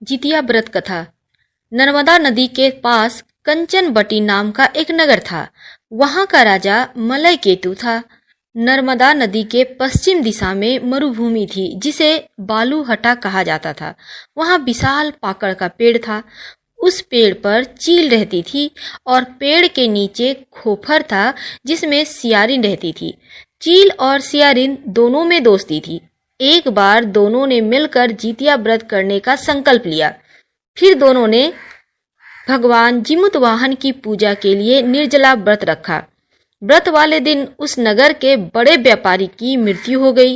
जितिया व्रत कथा। नर्मदा नदी के पास कंचनबटी नाम का एक नगर था। वहां का राजा मलय केतु था। नर्मदा नदी के पश्चिम दिशा में मरुभूमि थी जिसे बालूहटा कहा जाता था। वहां विशाल पाकड़ का पेड़ था। उस पेड़ पर चील रहती थी और पेड़ के नीचे खोफर था जिसमें सियारिन रहती थी। चील और सियारिन दोनों में दोस्ती थी। एक बार दोनों ने मिलकर जितिया व्रत करने का संकल्प लिया। फिर दोनों ने भगवान जिमुतवाहन की पूजा के लिए निर्जला व्रत रखा। व्रत वाले दिन उस नगर के बड़े व्यापारी की मृत्यु हो गई।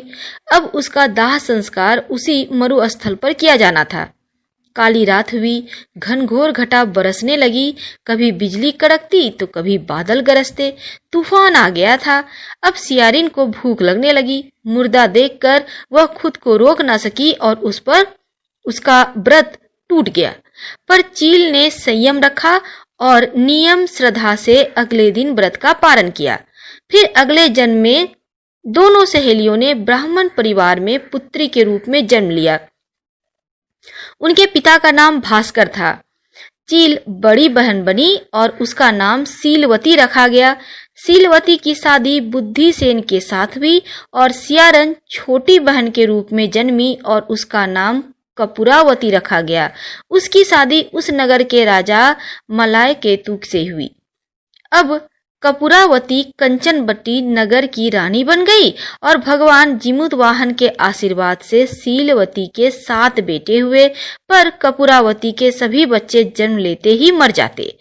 अब उसका दाह संस्कार उसी मरुस्थल पर किया जाना था। काली रात हुई। घनघोर घटा बरसने लगी। कभी बिजली कड़कती तो कभी बादल गरजते। तूफान आ गया था। अब सियारिन को भूख लगने लगी। मुर्दा देखकर वह खुद को रोक न सकी और उस पर उसका व्रत टूट गया। पर चील ने संयम रखा और नियम श्रद्धा से अगले दिन व्रत का पालन किया। फिर अगले जन्म में दोनों सहेलियों ने ब्राह्मण परिवार में पुत्री के रूप में जन्म लिया। उनके पिता का नाम भास्कर था। चील बड़ी बहन बनी और उसका नाम सीलवती रखा गया। सीलवती की शादी बुद्धिसेन के साथ हुई और सियारन छोटी बहन के रूप में जन्मी और उसका नाम कपूरावती रखा गया। उसकी शादी उस नगर के राजा मलय केतु से हुई। अब कपूरावती कंचनबटी नगर की रानी बन गई और भगवान जिमुतवाहन के आशीर्वाद से सीलवती के 7 बेटे हुए। पर कपूरावती के सभी बच्चे जन्म लेते ही मर जाते।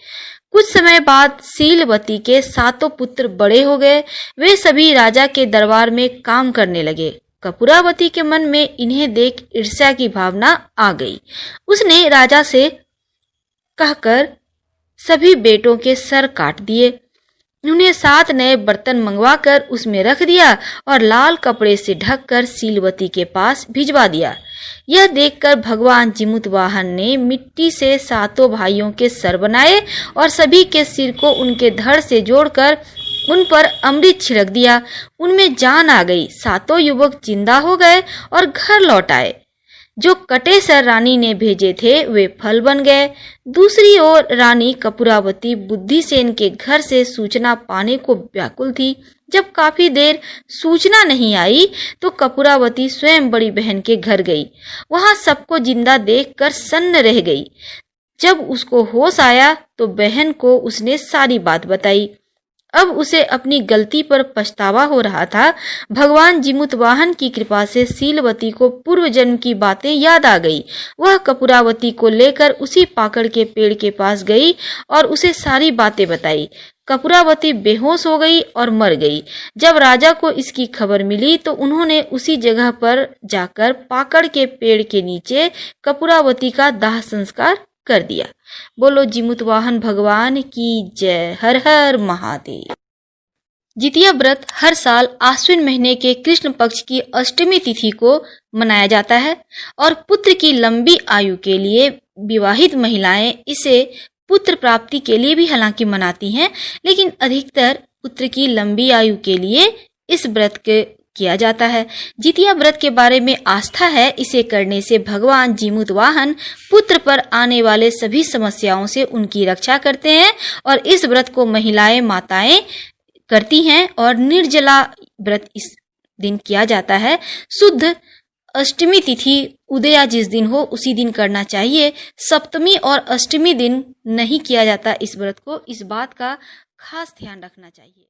कुछ समय बाद सीलवती के 7 पुत्र बड़े हो गए। वे सभी राजा के दरबार में काम करने लगे। कपूरावती के मन में इन्हें देख ईर्ष्या की भावना आ गई। उसने राजा से कहकर सभी बेटों के सर काट दिए। उन्हें 7 नए बर्तन मंगवाकर उसमें रख दिया और लाल कपड़े से ढककर सीलवती के पास भिजवा दिया। यह देखकर भगवान जिमुतवाहन ने मिट्टी से 7 भाइयों के सर बनाए और सभी के सिर को उनके धड़ से जोड़कर उन पर अमृत छिड़क दिया। उनमें जान आ गई। 7 युवक जिंदा हो गए और घर लौट आए। जो कटे सर रानी ने भेजे थे वे फल बन गए। दूसरी ओर रानी कपूरावती बुद्धिसेन के घर से सूचना पाने को व्याकुल थी। जब काफी देर सूचना नहीं आई तो कपूरावती स्वयं बड़ी बहन के घर गई। वहां सबको जिंदा देखकर सन्न रह गई। जब उसको होश आया तो बहन को उसने सारी बात बताई। अब उसे अपनी गलती पर पछतावा हो रहा था। भगवान जिमुतवाहन की कृपा से सीलवती को पूर्व जन्म की बातें याद आ गई। वह कपूरावती को लेकर उसी पाकड़ के पेड़ के पास गई और उसे सारी बातें बताई। कपूरावती बेहोश हो गई और मर गई। जब राजा को इसकी खबर मिली तो उन्होंने उसी जगह पर जाकर पाकड़ के पेड़ के नीचे कपूरावती का दाह संस्कार कर दिया। बोलो जिमुतवाहन भगवान की जय। हर हर महादेव। जितिया व्रत हर साल आश्विन महीने के कृष्ण पक्ष की अष्टमी तिथि को मनाया जाता है और पुत्र की लंबी आयु के लिए विवाहित महिलाएं इसे पुत्र प्राप्ति के लिए भी हालांकि मनाती हैं, लेकिन अधिकतर पुत्र की लंबी आयु के लिए इस व्रत के किया जाता है। जितिया व्रत के बारे में आस्था है। इसे करने से भगवान जिमुतवाहन पुत्र पर आने वाले सभी समस्याओं से उनकी रक्षा करते हैं और इस व्रत को महिलाएं माताएं करती हैं और निर्जला व्रत इस दिन किया जाता है। शुद्ध अष्टमी तिथि उदया जिस दिन हो उसी दिन करना चाहिए। सप्तमी और अष्टमी दिन नहीं किया जाता इस व्रत को। इस बात का खास ध्यान रखना चाहिए।